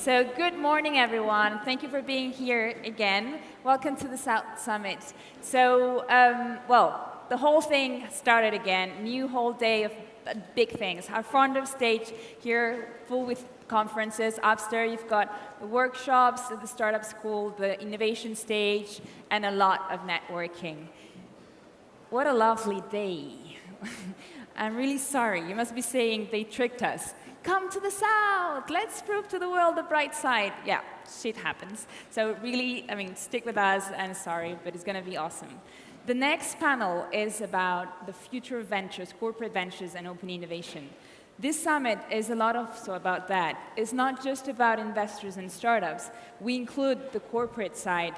So good morning, everyone. Thank you for being here again. Welcome to the South Summit. So, well, the whole thing started again. New whole day of big things. Our front of stage here, full with conferences. Upstairs, you've got the workshops at the startup school, the innovation stage, and a lot of networking. What a lovely day. I'm really sorry. You must be saying they tricked us. Come to the South. Let's prove to the world the bright side. Yeah, shit happens. So really, I mean, stick with us, and sorry, but it's going to be awesome. The next panel is about the future of ventures, corporate ventures, and open innovation. This summit is a lot also about that. It's not just about investors and startups. We include the corporate side,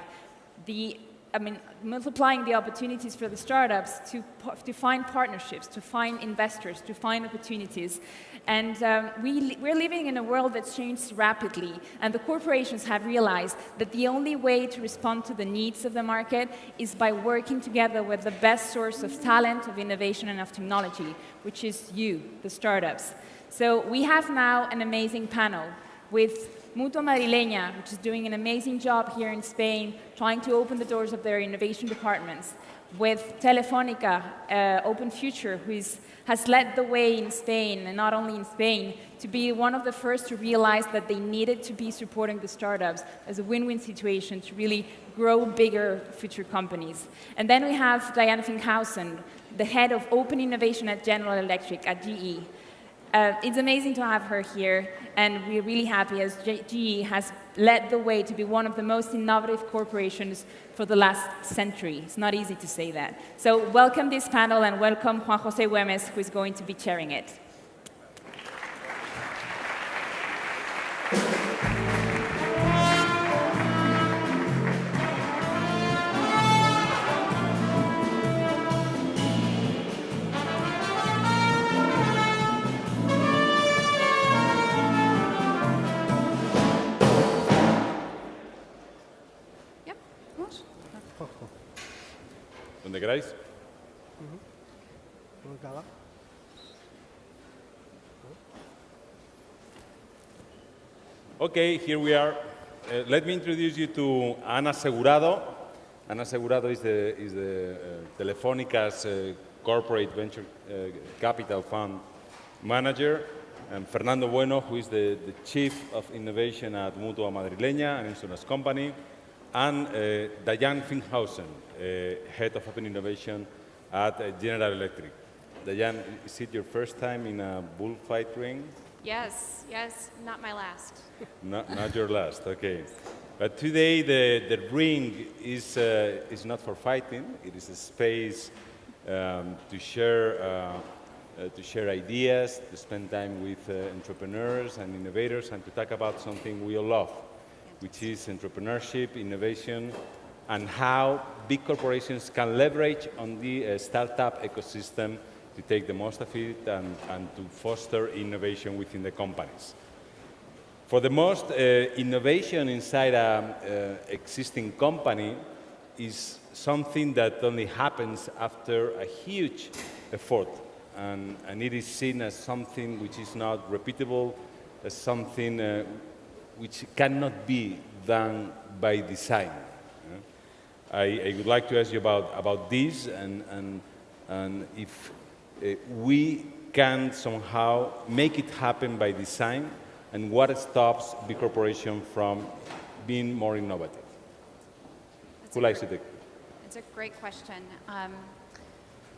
multiplying the opportunities for the startups to find partnerships, to find investors, to find opportunities. And we're living in a world that's changed rapidly, and the corporations have realized that the only way to respond to the needs of the market is by working together with the best source of talent, of innovation, and of technology, which is you, the startups. So we have now an amazing panel with Mutua Madrileña, which is doing an amazing job here in Spain, trying to open the doors of their innovation departments, with Telefónica, Open Future, who has led the way in Spain, and not only in Spain, to be one of the first to realize that they needed to be supporting the startups as a win-win situation to really grow bigger future companies. And then we have Dyan Finkhousen, the head of open innovation at General Electric, at GE. It's amazing to have her here, and we're really happy as GE has led the way to be one of the most innovative corporations for the last century. It's not easy to say that. So welcome this panel, and welcome Juan José Güemes, who is going to be chairing it. Donde queráis. Okay, here we are. Let me introduce you to Ana Segurado. Ana Segurado is the Telefónica's corporate venture capital fund manager, and Fernando Bueno, who is the chief of innovation at Mutua Madrileña, an insurance company, and Dyan Finkhousen, head of open innovation at General Electric. Dyan, is it your first time in a bullfight ring? Yes, not my last. Not your last, okay. But today the ring is not for fighting. It is a space to share ideas, to spend time with entrepreneurs and innovators, and to talk about something we all love, which is entrepreneurship, innovation, and how big corporations can leverage on the startup ecosystem to take the most of it and to foster innovation within the companies. For the most, innovation inside an existing company is something that only happens after a huge effort, and it is seen as something which is not repeatable, as something which cannot be done by design. I would like to ask you about this, and if we can somehow make it happen by design, and what stops big corporation from being more innovative. Who likes to take? It's a great question.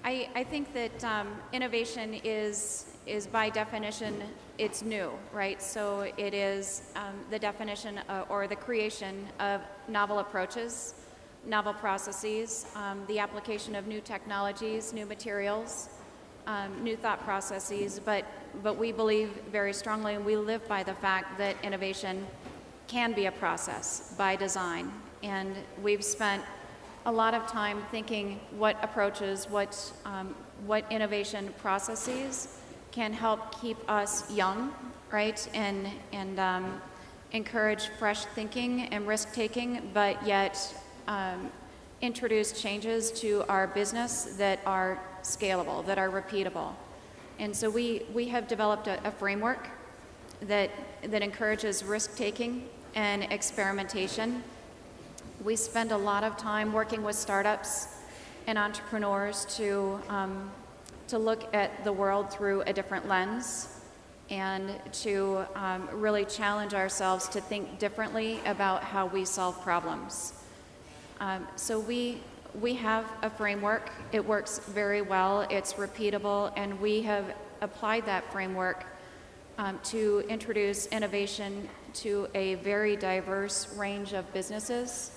I think that innovation is by definition, it's new, right? So it is the definition or the creation of novel approaches, novel processes, the application of new technologies, new materials, new thought processes, but we believe very strongly, and we live by the fact that innovation can be a process by design. And we've spent a lot of time thinking what approaches, what innovation processes can help keep us young, right? And encourage fresh thinking and risk-taking, but yet introduce changes to our business that are scalable, that are repeatable. And so we have developed a framework that encourages risk-taking and experimentation. We spend a lot of time working with startups and entrepreneurs to look at the world through a different lens and to really challenge ourselves to think differently about how we solve problems. So we have a framework. It works very well. It's repeatable, and we have applied that framework to introduce innovation to a very diverse range of businesses.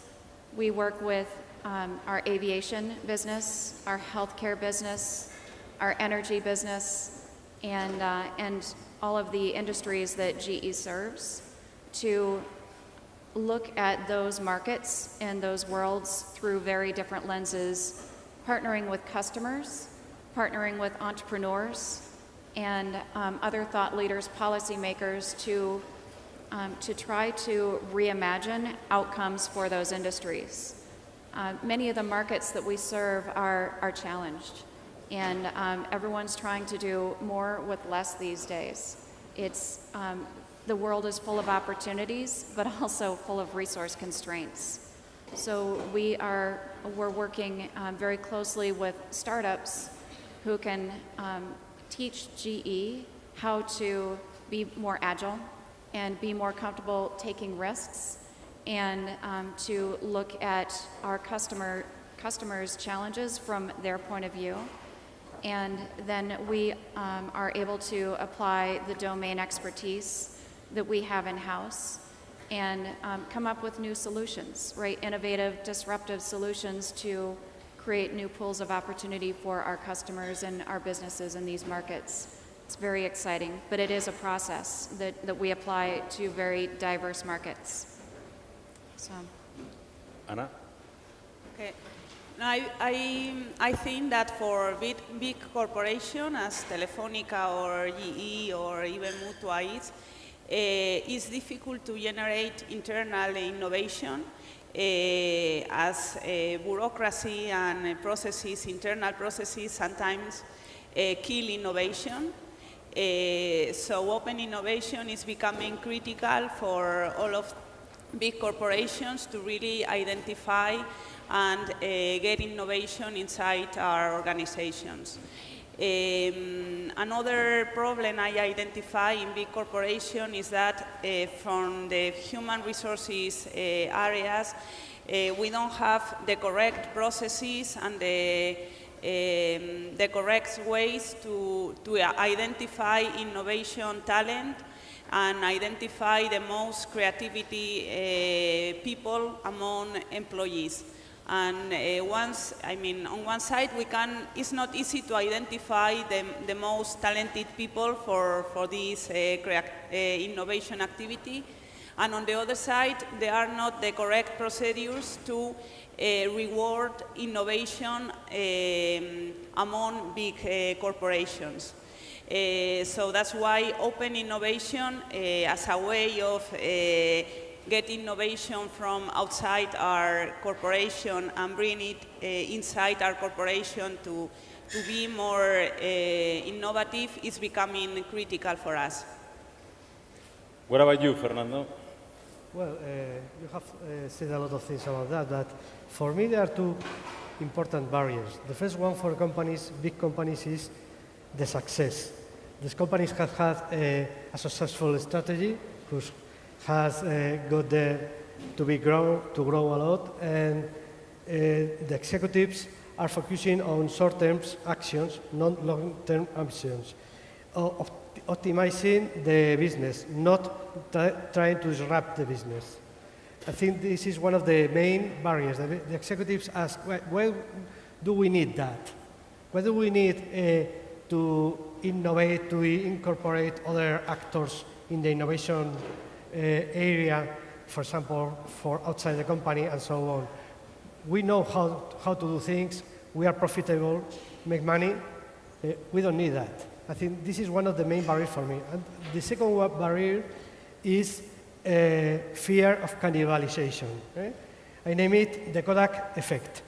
We work with our aviation business, our healthcare business, our energy business, and all of the industries that GE serves to look at those markets and those worlds through very different lenses, partnering with customers, partnering with entrepreneurs, and other thought leaders, policymakers to try to reimagine outcomes for those industries. Many of the markets that we serve are challenged, and everyone's trying to do more with less these days. It's, the world is full of opportunities, but also full of resource constraints. So we're working very closely with startups who can teach GE how to be more agile and be more comfortable taking risks, and to look at our customers' challenges from their point of view. And then we are able to apply the domain expertise that we have in-house and come up with new solutions, right? Innovative, disruptive solutions to create new pools of opportunity for our customers and our businesses in these markets. It's very exciting, but it is a process that we apply to very diverse markets. So. Anna? Okay. I think that for big corporations as Telefónica or GE or even Mutua it's difficult to generate internal innovation as bureaucracy and processes, internal processes sometimes kill innovation. So open innovation is becoming critical for all of big corporations to really identify and get innovation inside our organizations. Another problem I identify in big corporations is that from the human resources areas, we don't have the correct processes and the correct ways to identify innovation talent and identify the most creativity people among employees. And on one side, it's not easy to identify the most talented people for this innovation activity. And on the other side, there are not the correct procedures to reward innovation among big corporations. So that's why open innovation as a way of get innovation from outside our corporation and bring it inside our corporation to be more innovative is becoming critical for us. What about you, Fernando? Well, you have said a lot of things about that, but for me there are two important barriers. The first one for companies, big companies, is the success. These companies have had a successful strategy, whose has got to grow a lot, and the executives are focusing on short-term actions, not long-term actions, optimizing the business, not trying to disrupt the business. I think this is one of the main barriers. The executives ask, why do we need that? Why do we need to innovate, to incorporate other actors in the innovation area, for example, for outside the company and so on? We know how to do things. We are profitable, make money. We don't need that. I think this is one of the main barriers for me. And the second barrier is fear of cannibalization. I name it the Kodak effect.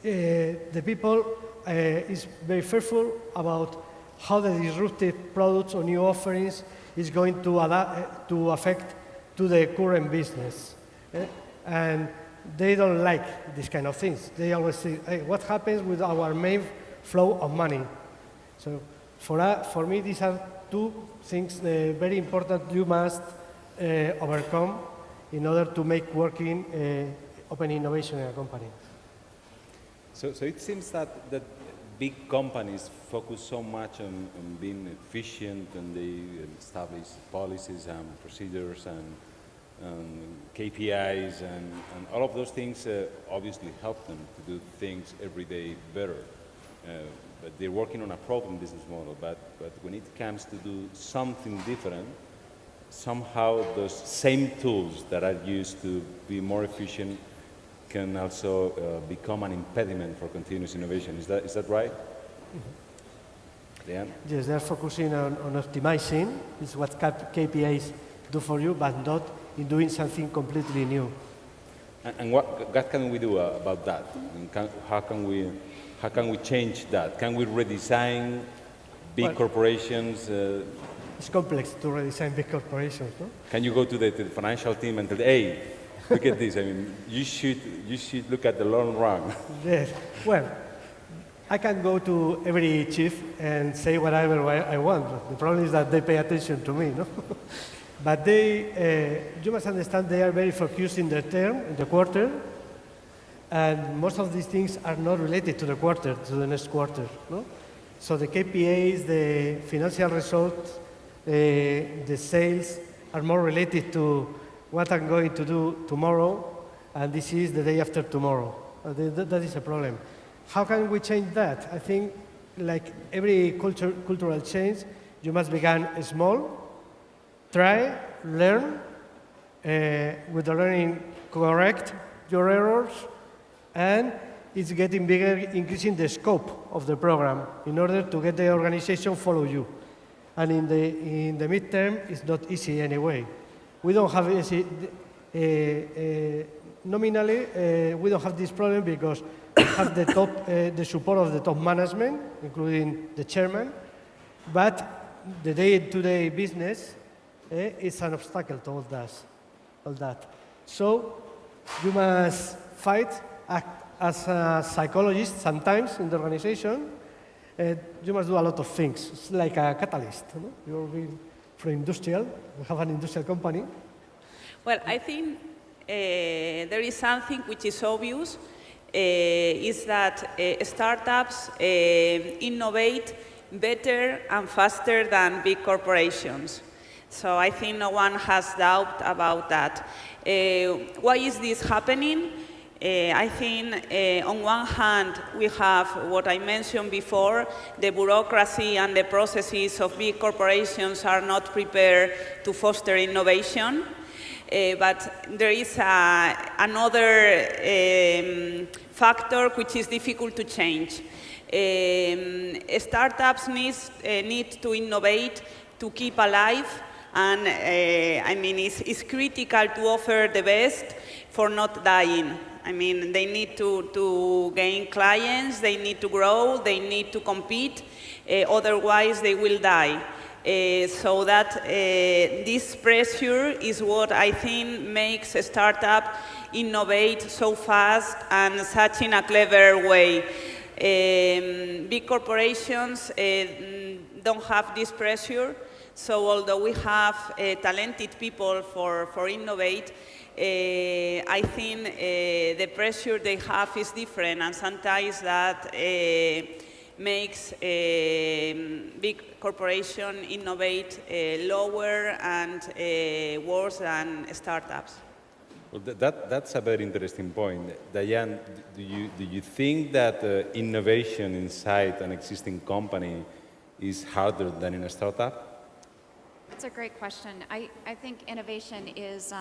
The people is very fearful about how the disruptive products or new offerings is going to affect to the current business. And they don't like these kind of things. They always say, hey, what happens with our main flow of money? So for me, these are two things very important you must overcome in order to make working open innovation in a company. So it seems that big companies focus so much on being efficient, and they establish policies and procedures and KPIs and all of those things obviously help them to do things every day better. But they're working on a proven business model, but when it comes to do something different, somehow those same tools that are used to be more efficient can also become an impediment for continuous innovation. Is that right? Mm-hmm. Dyan? Yes, they're focusing on optimizing. It's what KPIs do for you, but not in doing something completely new. And what can we do about that? And how can we change that? Can we redesign big corporations? It's complex to redesign big corporations, no? Can you go to the financial team and tell, hey, look at this, I mean, you should look at the long run. Yes, well, I can go to every chief and say whatever I want. The problem is that they pay attention to me, no? But you must understand they are very focused in the term, in the quarter, and most of these things are not related to the quarter, to the next quarter, no? So the KPIs, the financial results, the sales are more related to what I'm going to do tomorrow, and this is the day after tomorrow. That is a problem. How can we change that? I think, like every cultural change, you must begin small, try, learn, with the learning correct your errors, and it's getting bigger, increasing the scope of the program in order to get the organization follow you. And in the midterm, it's not easy anyway. We don't have easy, nominally, we don't have this problem because we have the support of the top management, including the chairman, but the day-to-day business is an obstacle to all that. So you must fight, act as a psychologist sometimes in the organization. You must do a lot of things. It's like a catalyst. No? You're from industrial. We have an industrial company. Well, I think there is something which is obvious, is that startups innovate better and faster than big corporations. So I think no one has doubt about that. Why is this happening? I think on one hand, we have what I mentioned before, the bureaucracy and the processes of big corporations are not prepared to foster innovation. But there is another factor which is difficult to change. Startups need to innovate to keep alive, and I mean, it's critical to offer the best for not dying. I mean, they need to gain clients, they need to grow, they need to compete, otherwise they will die. So that this pressure is what I think makes a startup innovate so fast and such in a clever way. Big corporations don't have this pressure, so although we have talented people for innovate, I think the pressure they have is different, and sometimes that makes big corporation innovate lower and worse than startups. Well, that's a very interesting point. Dyan, do you think that innovation inside an existing company is harder than in a startup? That's a great question. I think innovation is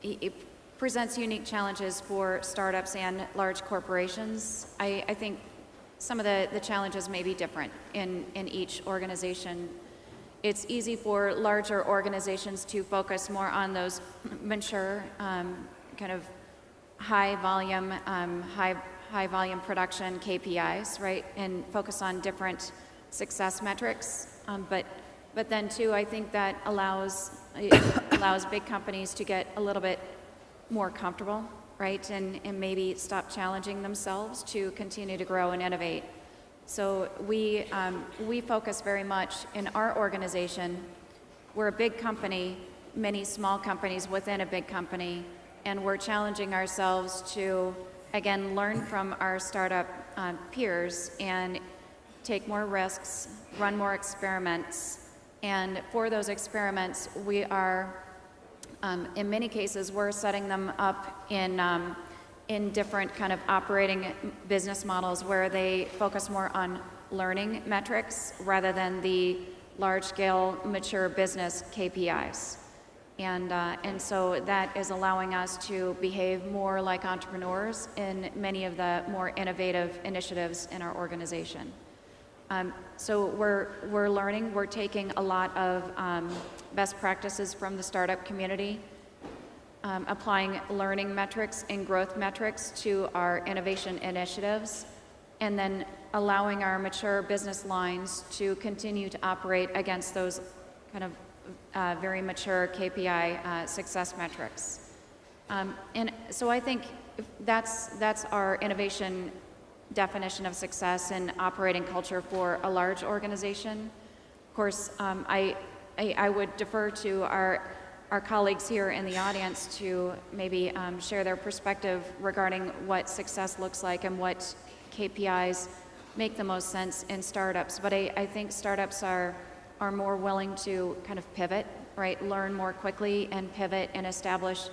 it presents unique challenges for startups and large corporations. I think some of the challenges may be different in each organization. It's easy for larger organizations to focus more on those mature, kind of high volume production KPIs, right? And focus on different success metrics. But then too, I think that allows big companies to get a little bit more comfortable, right? And maybe stop challenging themselves to continue to grow and innovate. So we focus very much in our organization. We're a big company, many small companies within a big company, and we're challenging ourselves to, again, learn from our startup peers and take more risks, run more experiments. And for those experiments, we are, in many cases, we're setting them up in different kind of operating business models where they focus more on learning metrics rather than the large-scale mature business KPIs. And so that is allowing us to behave more like entrepreneurs in many of the more innovative initiatives in our organization. So we're learning, we're taking a lot of best practices from the startup community, applying learning metrics and growth metrics to our innovation initiatives, and then allowing our mature business lines to continue to operate against those kind of very mature KPI success metrics. And so I think that's our innovation definition of success and operating culture for a large organization. Of course, I would defer to our colleagues here in the audience to maybe share their perspective regarding what success looks like and what KPIs make the most sense in startups. But I think startups are more willing to kind of pivot, right? Learn more quickly and pivot and establish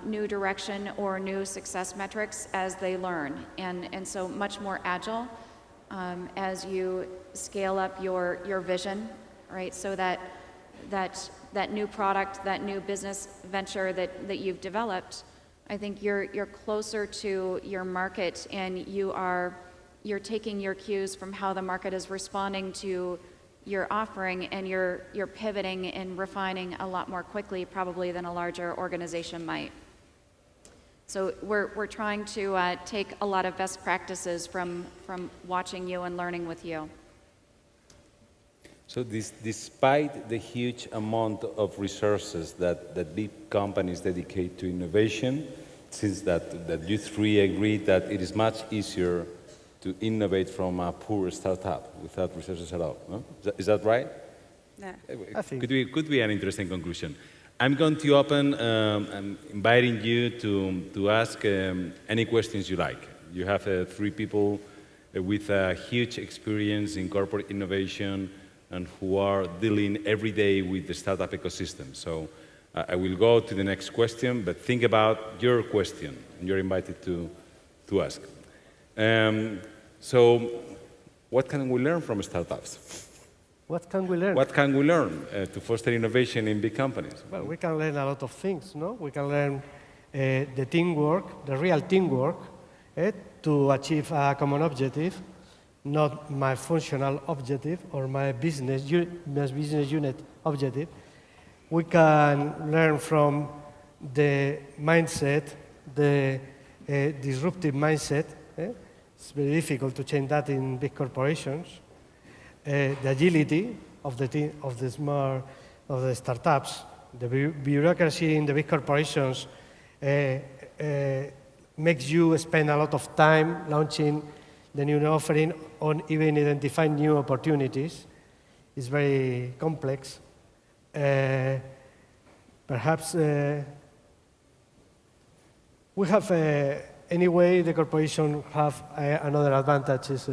new direction or new success metrics as they learn. And so much more agile as you scale up your vision, right? So that new product, that new business venture that you've developed, I think you're closer to your market, and you're taking your cues from how the market is responding to your offering, and you're pivoting and refining a lot more quickly probably than a larger organization might. So we're trying to take a lot of best practices from watching you and learning with you. So despite the huge amount of resources that big companies dedicate to innovation, since that you three agree that it is much easier to innovate from a poor startup without resources at all, no? Is that right? Yeah. I think. Could be an interesting conclusion. I'm going to open, I'm inviting you to ask any questions you like. You have three people with a huge experience in corporate innovation and who are dealing every day with the startup ecosystem. So I will go to the next question, but think about your question, and you're invited to ask. So what can we learn from startups? What can we learn? What can we learn to foster innovation in big companies? Well, we can learn a lot of things, no? We can learn the teamwork, the real teamwork, to achieve a common objective, not my functional objective or my business unit objective. We can learn from the mindset, the disruptive mindset. It's very difficult to change that in big corporations. The agility of the team, of the startups, the bureaucracy in the big corporations makes you spend a lot of time launching the new offering or even identifying new opportunities. It's very complex. Perhaps we have anyway the corporation have another advantage is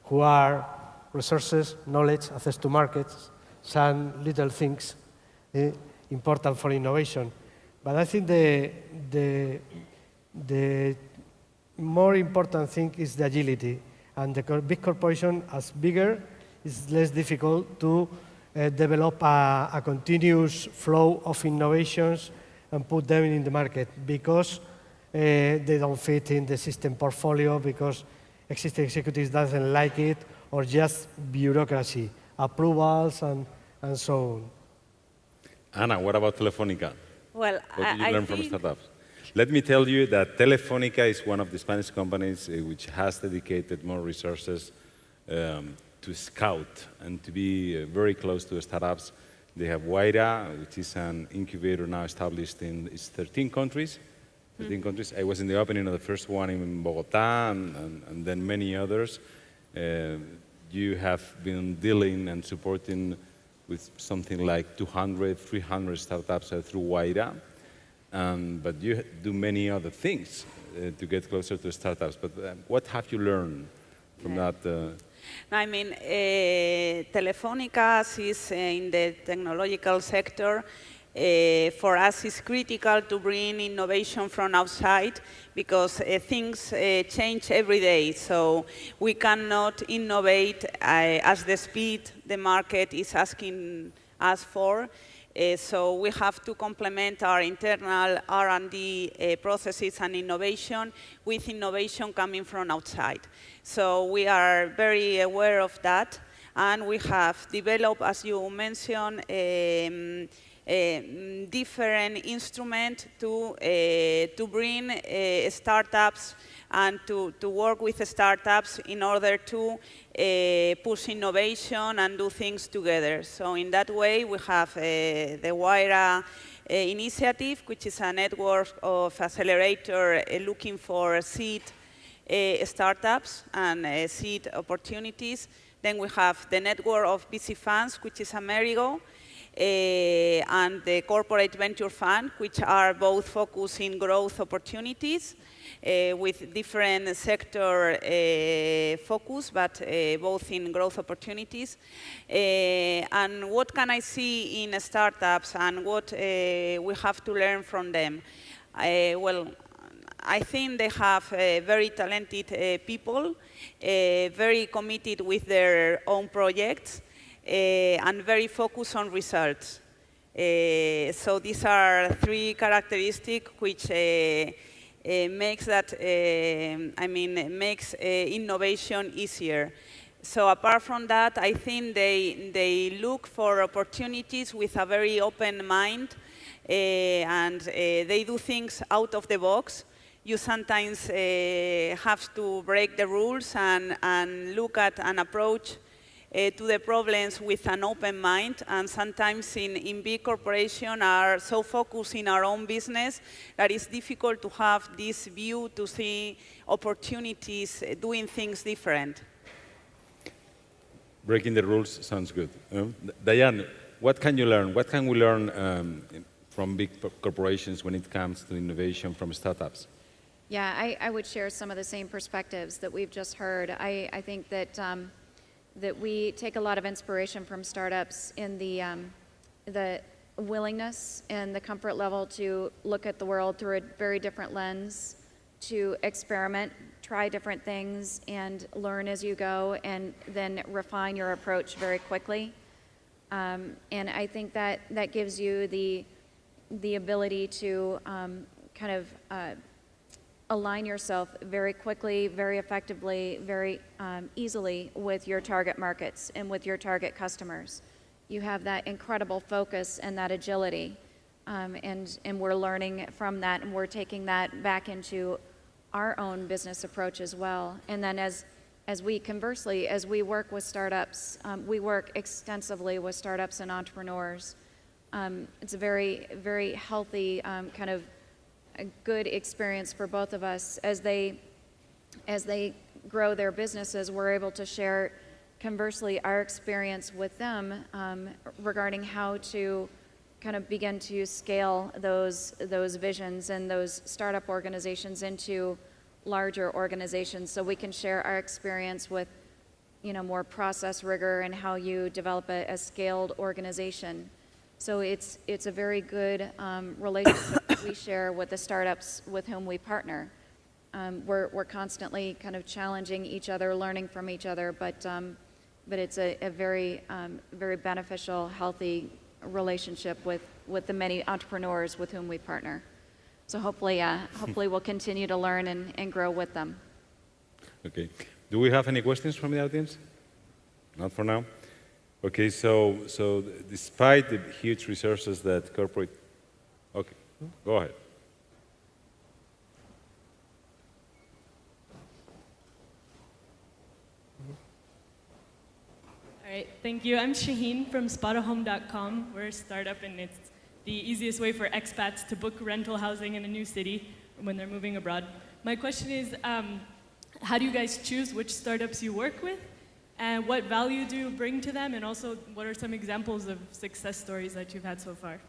who are resources, knowledge, access to markets, some little things important for innovation. But I think the more important thing is the agility. And the big corporation, as bigger, is less difficult to develop a continuous flow of innovations and put them in the market because they don't fit in the system portfolio, because existing executives doesn't like it, or just bureaucracy, approvals, and so on. Ana, what about Telefónica? Well, what did you learn from startups? Let me tell you that Telefónica is one of the Spanish companies which has dedicated more resources to to scout and to be very close to the startups. They have Guaira, which is an incubator now established in 13 countries. 13 countries. I was in the opening of the first one in Bogotá and then many others. You have been dealing and supporting with something like 200, 300 startups through Guaira. But you do many other things to get closer to startups. But what have you learned from that? I mean, Telefónica is in the technological sector. For us, it's critical to bring innovation from outside because things change every day. So we cannot innovate at the speed the market is asking us for. So we have to complement our internal R&D processes and innovation with innovation coming from outside. So we are very aware of that, and we have developed, as you mentioned, different instrument to bring startups and to work with startups in order to push innovation and do things together. So in that way, we have the Guaira initiative, which is a network of accelerator looking for seed startups and seed opportunities. Then we have the network of VC funds, which is Amerigo, and the corporate venture fund, which are both focused in growth opportunities with different sector focus, but both in growth opportunities. And what can I see in startups and what we have to learn from them? Well, I think they have very talented people, very committed with their own projects, and very focused on results. So these are three characteristics which makes that, makes innovation easier. So apart from that, I think they look for opportunities with a very open mind, and they do things out of the box. You sometimes have to break the rules and look at an approach to the problems with an open mind, and sometimes in big corporations are so focused in our own business that it's difficult to have this view to see opportunities doing things different. Breaking the rules sounds good. Dyan, what can you learn? What can we learn from big corporations when it comes to innovation from startups? Yeah, I would share some of the same perspectives that we've just heard. I think that that we take a lot of inspiration from startups in the willingness and the comfort level to look at the world through a very different lens, to experiment, try different things, and learn as you go, and then refine your approach very quickly. And I think that gives you the ability to kind of align yourself very quickly, very effectively, very easily with your target markets and with your target customers. You have that incredible focus and that agility, and we're learning from that, and we're taking that back into our own business approach as well. And then as we conversely, as we work with startups, we work extensively with startups and entrepreneurs. It's a very, very healthy kind of a good experience for both of us. As they grow their businesses, we're able to share, conversely, our experience with them regarding how to kind of begin to scale those visions and those startup organizations into larger organizations, so we can share our experience with more process rigor and how you develop a scaled organization. So it's a very good relationship that we share with the startups with whom we partner. We're constantly kind of challenging each other, learning from each other, but it's a very very beneficial, healthy relationship with the many entrepreneurs with whom we partner. So hopefully we'll continue to learn and grow with them. Okay. Do we have any questions from the audience? Not for now. Okay, so despite the huge resources that corporate... Okay, go ahead. Great, thank you. I'm Shaheen from spotahome.com. We're a startup, and it's the easiest way for expats to book rental housing in a new city when they're moving abroad. My question is, how do you guys choose which startups you work with? And what value do you bring to them? And also, what are some examples of success stories that you've had so far?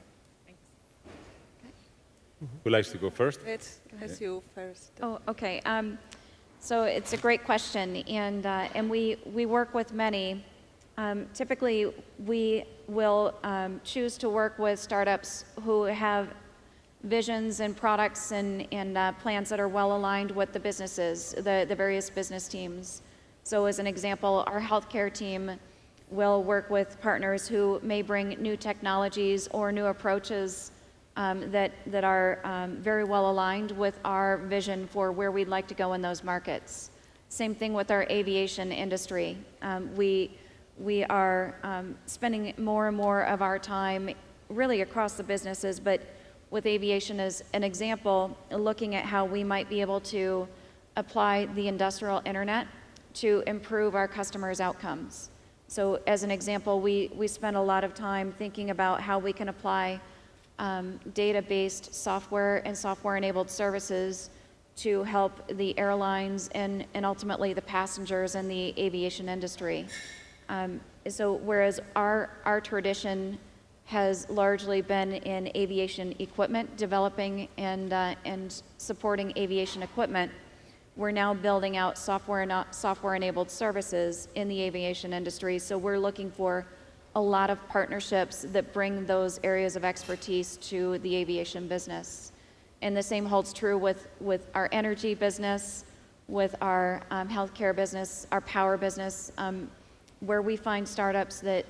Thanks. Who likes to go first? Let's you first. Oh, okay. So it's a great question, and we work with many. Typically, we will choose to work with startups who have visions and products and plans that are well aligned with the businesses, the various business teams. So as an example, our healthcare team will work with partners who may bring new technologies or new approaches that are very well aligned with our vision for where we'd like to go in those markets. Same thing with our aviation industry. We are spending more and more of our time really across the businesses, but with aviation as an example, looking at how we might be able to apply the industrial internet to improve our customers' outcomes. So as an example, we spend a lot of time thinking about how we can apply data-based software and software-enabled services to help the airlines and ultimately the passengers in the aviation industry. So whereas our tradition has largely been in aviation equipment, developing and supporting aviation equipment, we're now building out software-enabled services in the aviation industry. So we're looking for a lot of partnerships that bring those areas of expertise to the aviation business. And the same holds true with our energy business, with our healthcare business, our power business, where we find startups that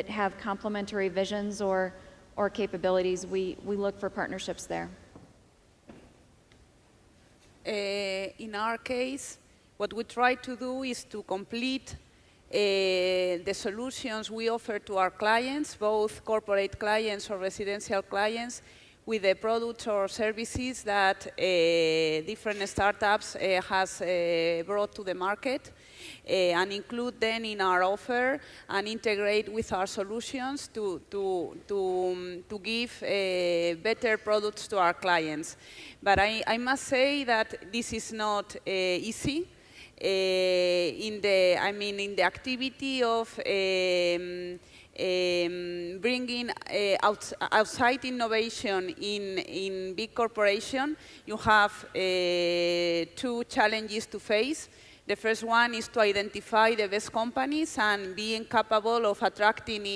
have complementary visions or capabilities, we look for partnerships there. In our case, what we try to do is to complete the solutions we offer to our clients, both corporate clients or residential clients, with the products or services that different startups has brought to the market, and include them in our offer and integrate with our solutions to give better products to our clients. But I must say that this is not easy. In the activity of bringing outside innovation in big corporation, you have two challenges to face. The first one is to identify the best companies and being capable of attracting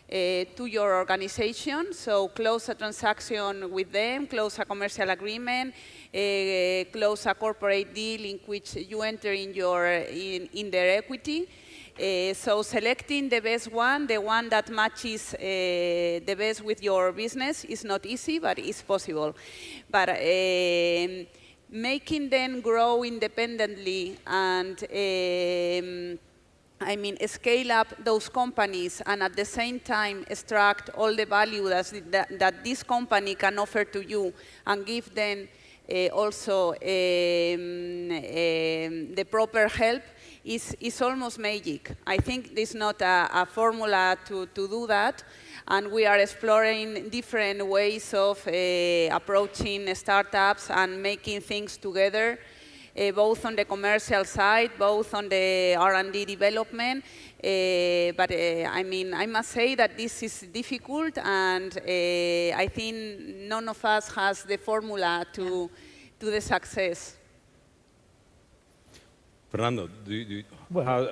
it to your organization. So close a transaction with them, close a commercial agreement, close a corporate deal in which you enter in their equity. So selecting the best one, the one that matches the best with your business is not easy, but it's possible. But making them grow independently and scale up those companies and at the same time extract all the value that this company can offer to you and give them also the proper help is almost magic. I think there's not a formula to do that, and we are exploring different ways of approaching startups and making things together, both on the commercial side, both on the R&D development. But I must say that this is difficult, and I think none of us has the formula to the success. Fernando, how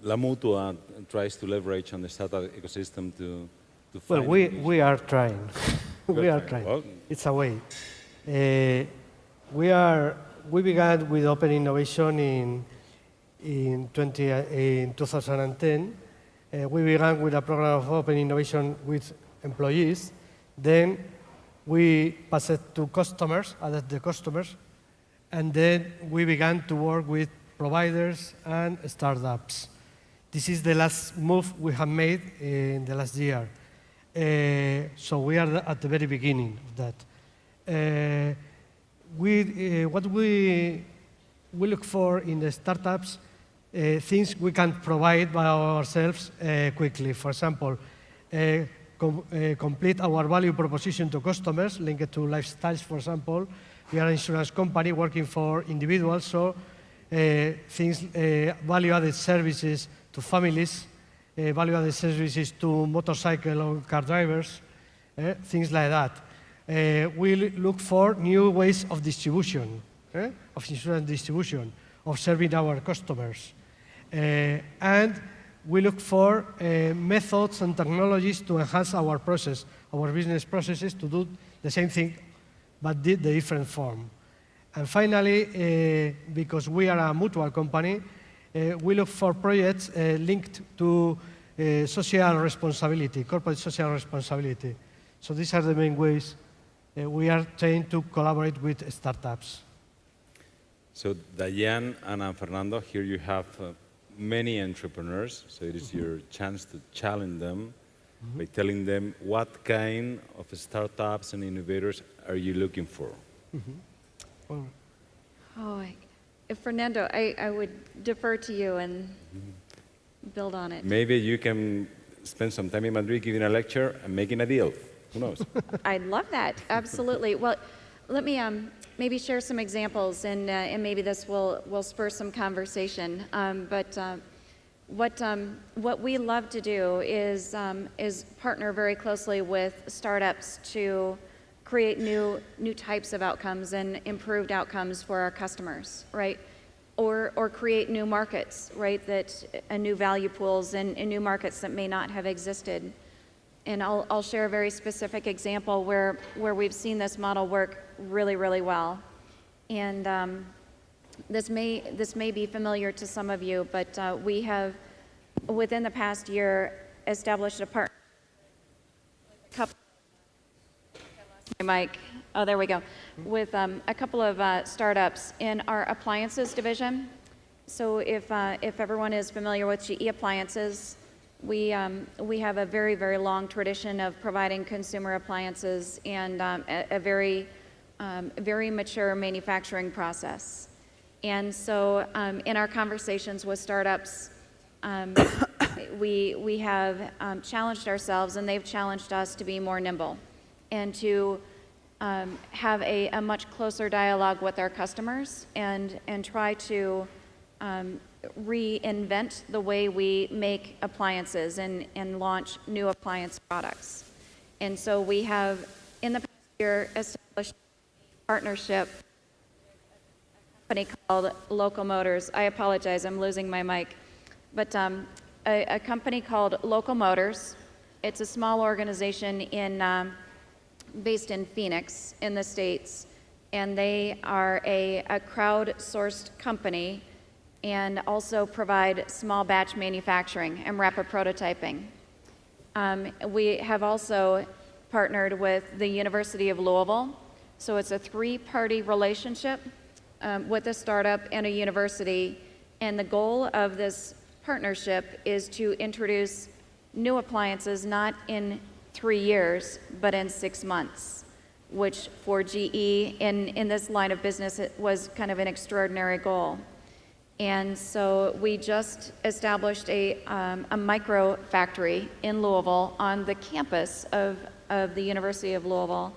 La Mutua tries to leverage on the startup ecosystem to find we are trying. We are trying. Well, it's a way. We began with open innovation in 2010. We began with a program of open innovation with employees. Then we passed it to customers, added the customers, and then we began to work with providers and startups. This is the last move we have made in the last year. So we are at the very beginning of that. What we look for in the startups things we can provide by ourselves quickly. For example, complete our value proposition to customers linked to lifestyles, for example. We are an insurance company working for individuals, so value-added services to families, value-added services to motorcycle or car drivers, things like that. We look for new ways of distribution, of insurance distribution, of serving our customers. And we look for methods and technologies to enhance our process, our business processes, to do the same thing, but the different form. And finally, because we are a mutual company, we look for projects linked to social responsibility, corporate social responsibility. So these are the main ways we are trying to collaborate with startups. So Dyan and Fernando, here you have many entrepreneurs, so it is your chance to challenge them by telling them what kind of startups and innovators are you looking for? Fernando, I would defer to you and build on it. Maybe you can spend some time in Madrid giving a lecture and making a deal. Who knows? I'd love that, absolutely. Well, let me maybe share some examples, and maybe this will spur some conversation. What we love to do is partner very closely with startups to create new types of outcomes and improved outcomes for our customers, right? Or create new markets, right? New value pools and new markets that may not have existed. And I'll share a very specific example where we've seen this model work really, really well. And this may be familiar to some of you, but we have, within the past year, established a partnership with a couple. My mic. Oh, there we go. With a couple of startups in our appliances division. So if everyone is familiar with GE appliances, we have a very, very long tradition of providing consumer appliances and a very mature manufacturing process. And so in our conversations with startups, we have challenged ourselves, and they've challenged us to be more nimble and to have a much closer dialogue with our customers and try to reinvent the way we make appliances and launch new appliance products. And so we have, in the past year, established a partnership with a company called Local Motors. I apologize, I'm losing my mic. But a company called Local Motors. It's a small organization based in Phoenix in the States, and they are a crowd-sourced company and also provide small batch manufacturing and rapid prototyping. We have also partnered with the University of Louisville, so it's a three-party relationship with a startup and a university, and the goal of this partnership is to introduce new appliances not in 3 years, but in 6 months, which for GE in this line of business, it was kind of an extraordinary goal. And so we just established a micro factory in Louisville on the campus of the University of Louisville,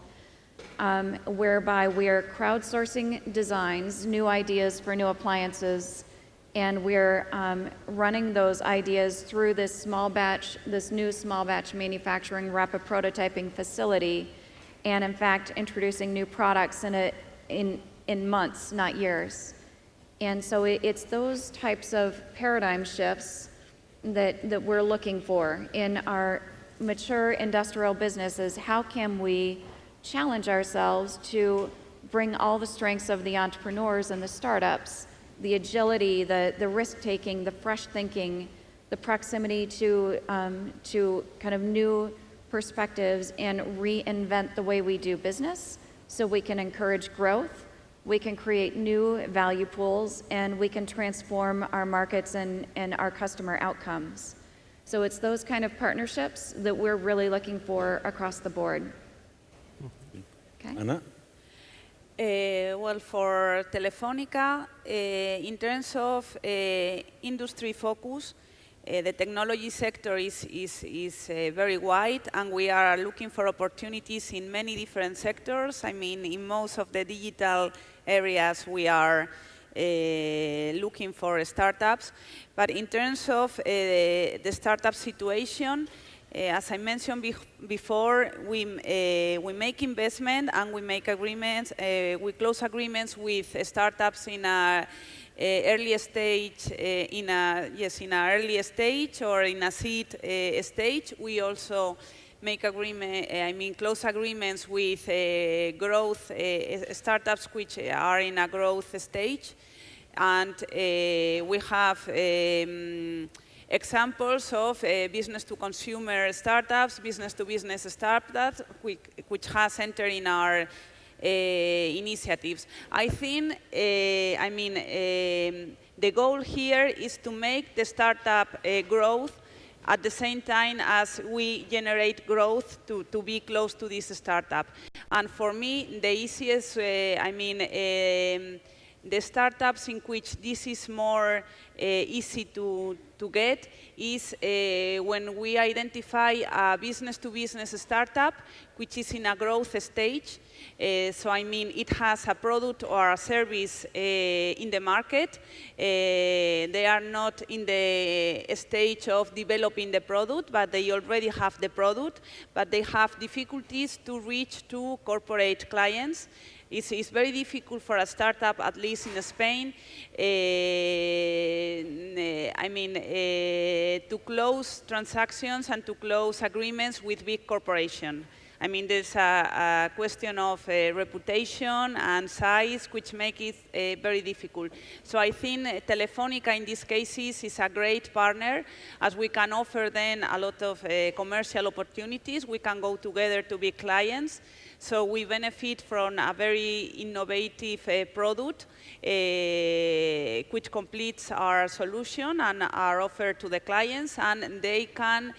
whereby we are crowdsourcing designs, new ideas for new appliances, and we're running those ideas through this new small batch manufacturing rapid prototyping facility, and in fact introducing new products in months, not years. And so it's those types of paradigm shifts that we're looking for in our mature industrial businesses. How can we challenge ourselves to bring all the strengths of the entrepreneurs and the startups, the agility, the risk-taking, the fresh thinking, the proximity to kind of new perspectives, and reinvent the way we do business so we can encourage growth, we can create new value pools, and we can transform our markets and our customer outcomes. So it's those kind of partnerships that we're really looking for across the board. Okay. Anna? Well, for Telefónica, in terms of industry focus, the technology sector is very wide, and we are looking for opportunities in many different sectors. I mean, in most of the digital areas, we are looking for startups. But in terms of the startup situation, as I mentioned before, we make investment and we make agreements. We close agreements with startups in a early stage, in a early stage or in a seed stage. We also make close agreements with growth startups which are in a growth stage, and we have examples of business-to-consumer startups, business-to-business startups, which has entered in our initiatives. I think, the goal here is to make the startup growth at the same time as we generate growth to be close to this startup. And for me, the easiest, the startups in which this is more easy to get is when we identify a business-to-business startup which is in a growth stage. It has a product or a service in the market. They are not in the stage of developing the product, but they already have the product, but they have difficulties to reach to corporate clients. It's very difficult for a startup, at least in Spain, to close transactions and to close agreements with big corporations. I mean, there's a question of reputation and size, which make it very difficult. So I think Telefónica, in these cases, is a great partner, as we can offer them a lot of commercial opportunities. We can go together to big clients. So we benefit from a very innovative product, which completes our solution and our offer to the clients, and they can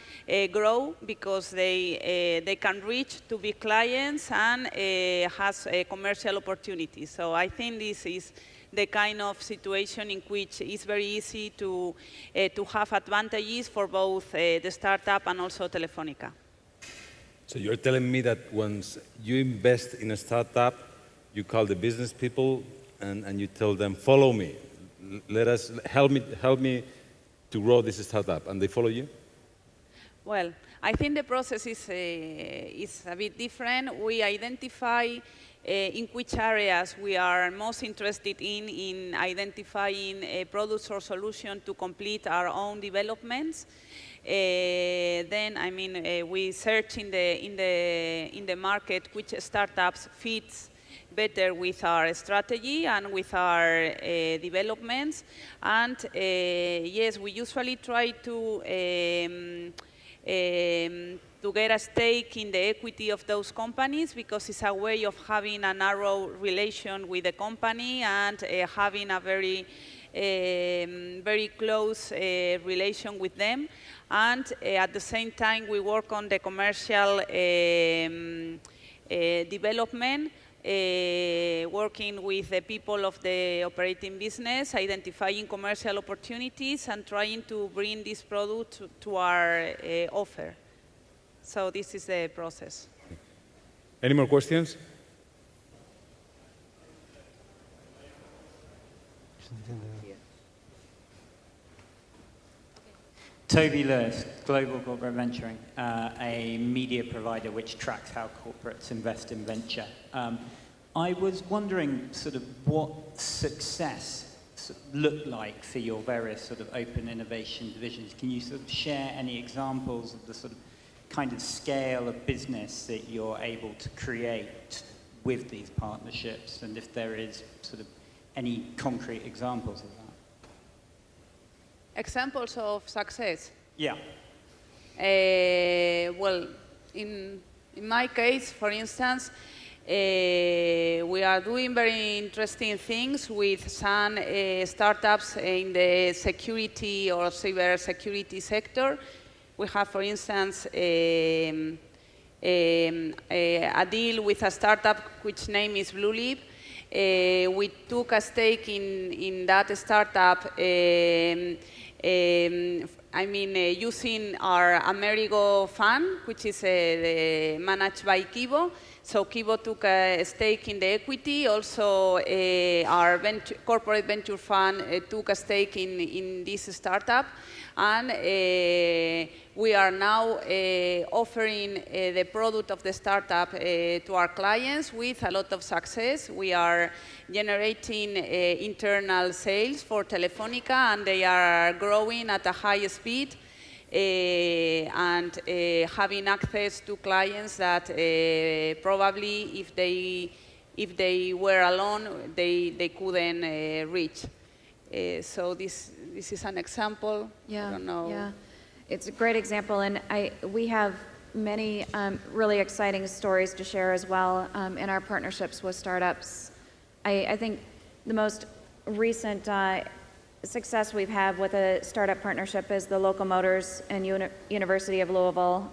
grow because they can reach to big clients and has commercial opportunities. So I think this is the kind of situation in which it's very easy to have advantages for both the startup and also Telefónica. So you're telling me that once you invest in a startup, you call the business people and you tell them, follow me, help me to grow this startup, and they follow you? Well, I think the process is a bit different. We identify in which areas we are most interested in identifying products or solutions to complete our own developments. Then, we search in the market which startups fits better with our strategy and with our developments. And yes, we usually try to get a stake in the equity of those companies, because it's a way of having a narrow relation with the company and having a very close relation with them. And at the same time, we work on the commercial development, working with the people of the operating business, identifying commercial opportunities, and trying to bring this product to our offer. So this is the process. Any more questions? Toby Lewis, Global Corporate Venturing, a media provider which tracks how corporates invest in venture. I was wondering sort of what success looked like for your various sort of open innovation divisions. Can you sort of share any examples of the sort of kind of scale of business that you're able to create with these partnerships, and if there is sort of any concrete examples of that? Examples of success? Yeah. Well, in my case, for instance, we are doing very interesting things with some startups in the security or cybersecurity sector. We have, for instance, a deal with a startup which name is Bluelip. we took a stake in that startup. Using our Amerigo fund, which is managed by Kibo. So Kibo took a stake in the equity. Also, our corporate venture fund took a stake in this startup. And we are now offering the product of the startup to our clients with a lot of success. We are generating internal sales for Telefónica, and they are growing at a high speed and having access to clients that probably if they were alone, they couldn't reach. So this is an example. Yeah, I don't know. yeah. It's a great example, and we have many really exciting stories to share as well in our partnerships with startups. I think the most recent success we've had with a startup partnership is the Local Motors and University of Louisville.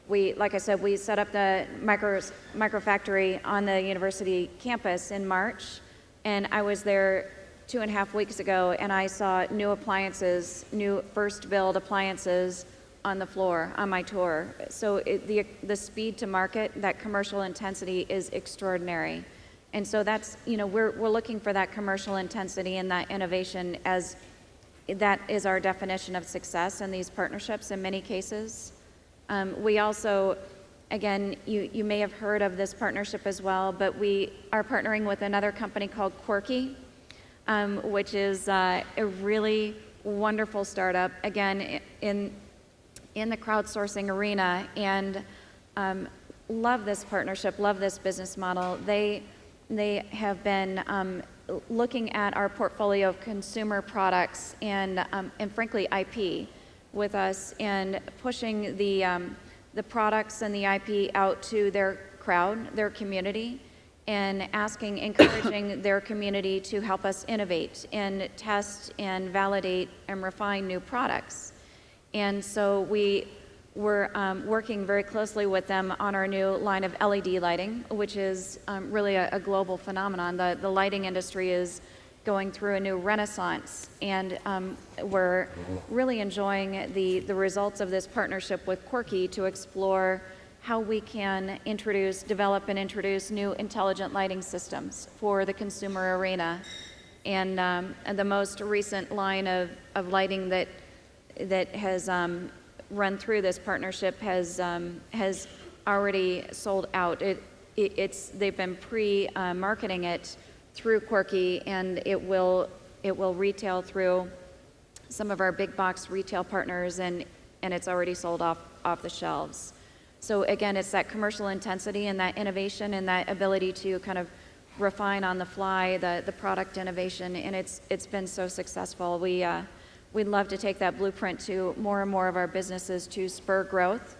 Like I said, we set up the microfactory on the university campus in March, and I was there 2.5 weeks ago, and I saw new appliances, new first build appliances on the floor on my tour. So the speed to market, that commercial intensity is extraordinary. And so that's, we're looking for that commercial intensity and that innovation, as that is our definition of success in these partnerships in many cases. We also, again, you may have heard of this partnership as well, but we are partnering with another company called Quirky, which is a really wonderful startup, again, in the crowdsourcing arena, and love this partnership, love this business model. They have been looking at our portfolio of consumer products and frankly IP with us, and pushing the products and the IP out to their crowd, their community, and encouraging their community to help us innovate and test and validate and refine new products. And so we're working very closely with them on our new line of LED lighting, which is really a global phenomenon. The lighting industry is going through a new renaissance, and we're really enjoying the results of this partnership with Quirky to explore how we can develop and introduce new intelligent lighting systems for the consumer arena. And the most recent line of lighting that has run through this partnership has already sold out. They've been pre-marketing it through Quirky, and it will retail through some of our big box retail partners, and it's already sold off the shelves. So again, it's that commercial intensity and that innovation and that ability to kind of refine on the fly the product innovation, and it's been so successful. We'd love to take that blueprint to more and more of our businesses to spur growth.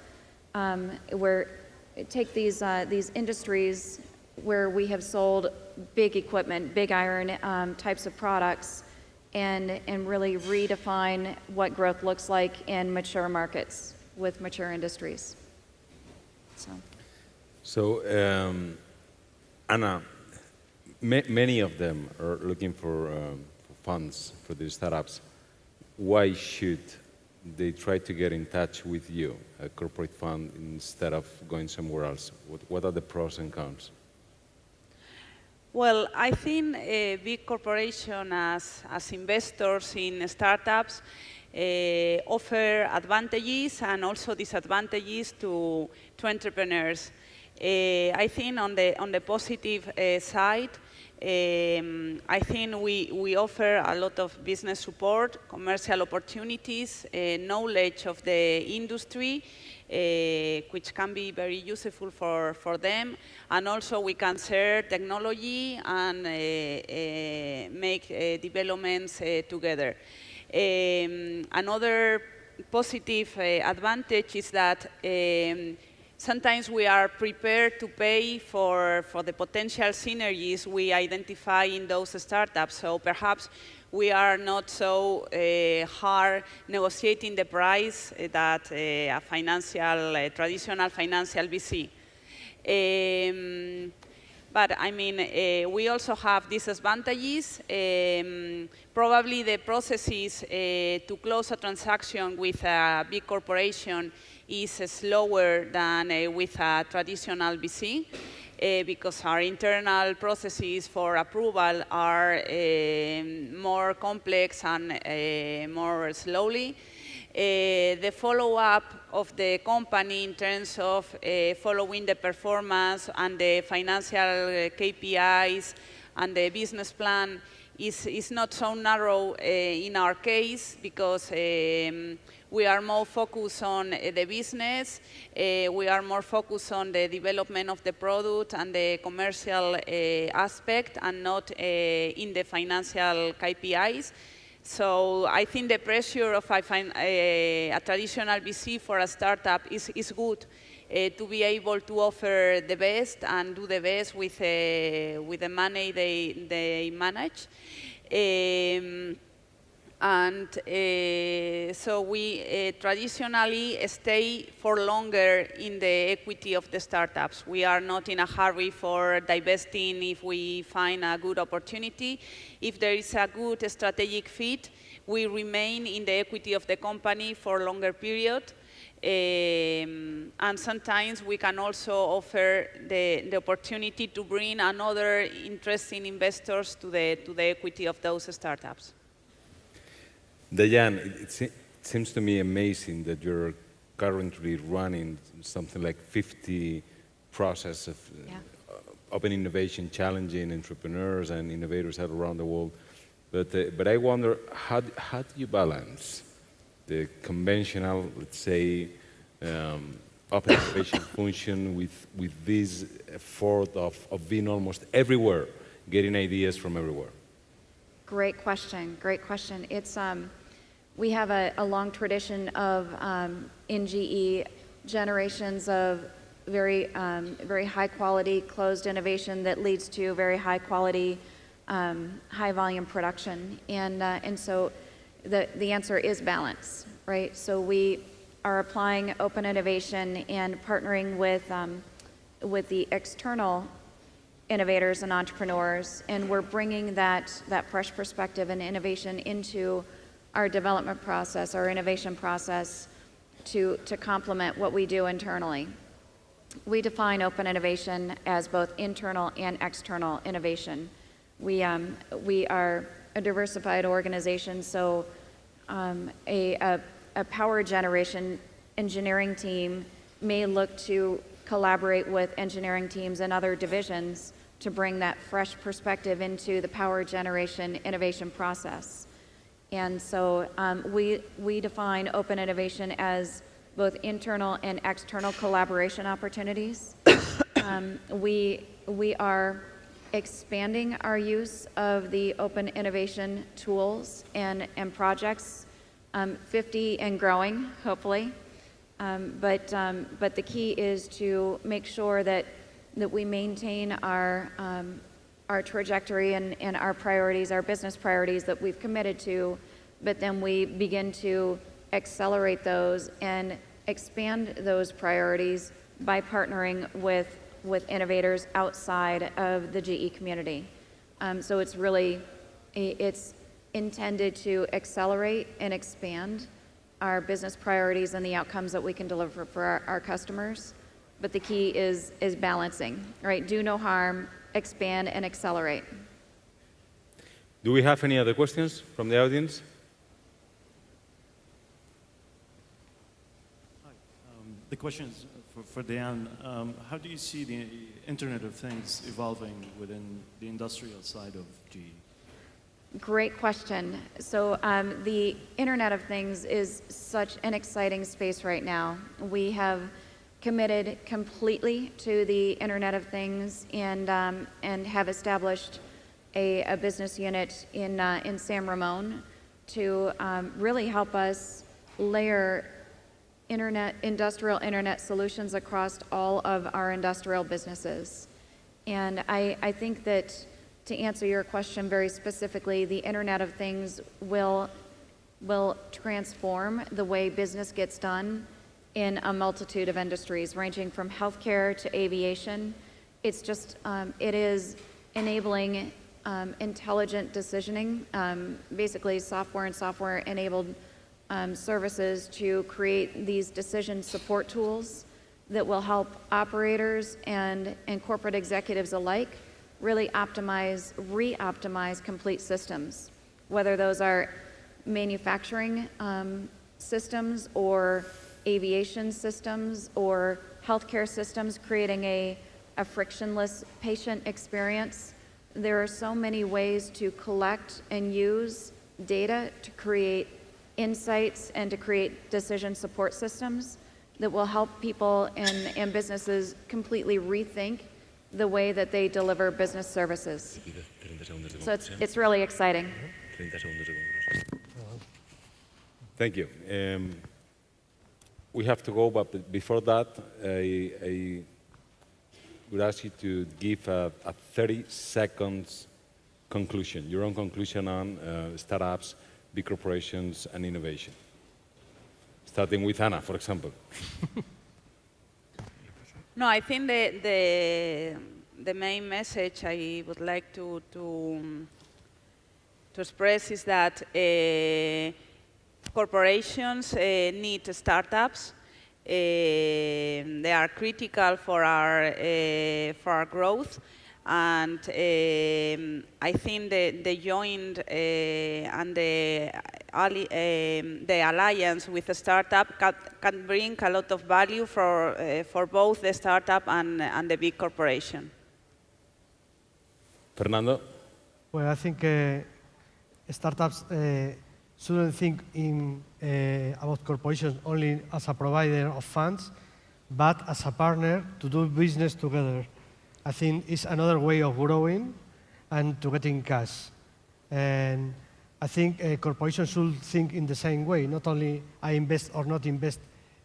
Take these industries where we have sold big equipment, big iron types of products, and really redefine what growth looks like in mature markets with mature industries. So Anna, many of them are looking for funds for these startups. Why should they try to get in touch with you, a corporate fund, instead of going somewhere else? What are the pros and cons? Well, I think big corporations as investors in startups offer advantages and also disadvantages to entrepreneurs. I think on the positive side, I think we offer a lot of business support, commercial opportunities, knowledge of the industry, which can be very useful for them, and also we can share technology and make developments together. Another positive advantage is that sometimes we are prepared to pay for the potential synergies we identify in those startups. So perhaps we are not so hard negotiating the price that a traditional financial VC. But I mean, we also have disadvantages. Probably the processes to close a transaction with a big corporation is slower than with a traditional VC. Because our internal processes for approval are more complex and more slowly. The follow-up of the company in terms of following the performance and the financial KPIs and the business plan is not so narrow in our case, because we are more focused on the business, we are more focused on the development of the product and the commercial aspect, and not in the financial KPIs. So I think the pressure of a traditional VC for a startup is good, to be able to offer the best and do the best with the money they manage. So we traditionally stay for longer in the equity of the startups. We are not in a hurry for divesting if we find a good opportunity. If there is a good strategic fit, we remain in the equity of the company for a longer period. And sometimes we can also offer the opportunity to bring another interesting investors to the equity of those startups. Dyan, it seems to me amazing that you're currently running something like 50 process of open innovation, challenging entrepreneurs and innovators all around the world. But I wonder, how do you balance the conventional, let's say, open innovation function with this effort of being almost everywhere, getting ideas from everywhere? Great question. Great question. It's we have a long tradition of in GE generations of very high quality closed innovation that leads to very high quality high volume production, and so the answer is balance, right? So we are applying open innovation and partnering with the external innovators and entrepreneurs, and we're bringing that fresh perspective and innovation into our development process, our innovation process, to complement what we do internally. We define open innovation as both internal and external innovation. We are a diversified organization, so a power generation engineering team may look to collaborate with engineering teams and other divisions to bring that fresh perspective into the power generation innovation process. And so we define open innovation as both internal and external collaboration opportunities. We are expanding our use of the open innovation tools and projects, 50 and growing, hopefully. But the key is to make sure that we maintain our trajectory and our priorities, our business priorities that we've committed to, but then we begin to accelerate those and expand those priorities by partnering with innovators outside of the GE community. So it's intended to accelerate and expand our business priorities and the outcomes that we can deliver for our customers. But the key is balancing, right? Do no harm, expand and accelerate. Do we have any other questions from the audience? Hi. The question is for Dyan. How do you see the Internet of Things evolving within the industrial side of GE? Great question. So the Internet of Things is such an exciting space right now. We have committed completely to the Internet of Things and have established a business unit in San Ramon to really help us layer industrial internet solutions across all of our industrial businesses. And I think that, to answer your question very specifically, the Internet of Things will transform the way business gets done in a multitude of industries, ranging from healthcare to aviation it's just, it is enabling intelligent decisioning, basically software and software-enabled services to create these decision support tools that will help operators and corporate executives alike really optimize, re-optimize complete systems, whether those are manufacturing systems or aviation systems or healthcare systems, creating a frictionless patient experience. There are so many ways to collect and use data to create insights and to create decision support systems that will help people and businesses completely rethink the way that they deliver business services. So it's really exciting. Thank you. We have to go, but before that, I would ask you to give a 30 seconds conclusion, your own conclusion on startups, big corporations, and innovation. Starting with Anna, for example. No, I think the main message I would like to express is that corporations need startups. They are critical for our growth, and I think the joint and the alliance with a startup can bring a lot of value for both the startup and the big corporation. Fernando? Well, I think startups shouldn't think about corporations only as a provider of funds, but as a partner to do business together. I think it's another way of growing and to getting cash. And I think corporations should think in the same way, not only I invest or not invest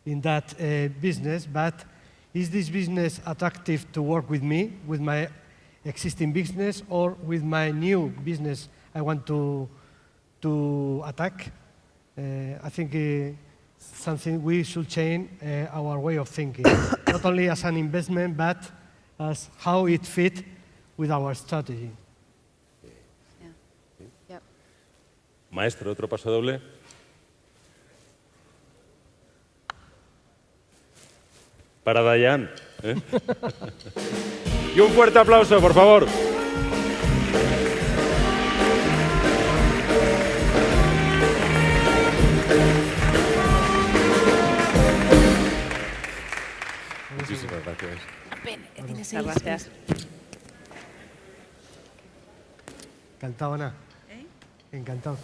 in that business, but is this business attractive to work with me, with my existing business, or with my new business I want to attack? I think something we should change our way of thinking, not only as an investment, but as how it fit with our strategy. Yeah. Yep. Maestro, otro paso doble. Para Dyan. Y un fuerte aplauso, por favor. Muchísimas gracias. Muchas gracias. Encantado, Ana. Encantado.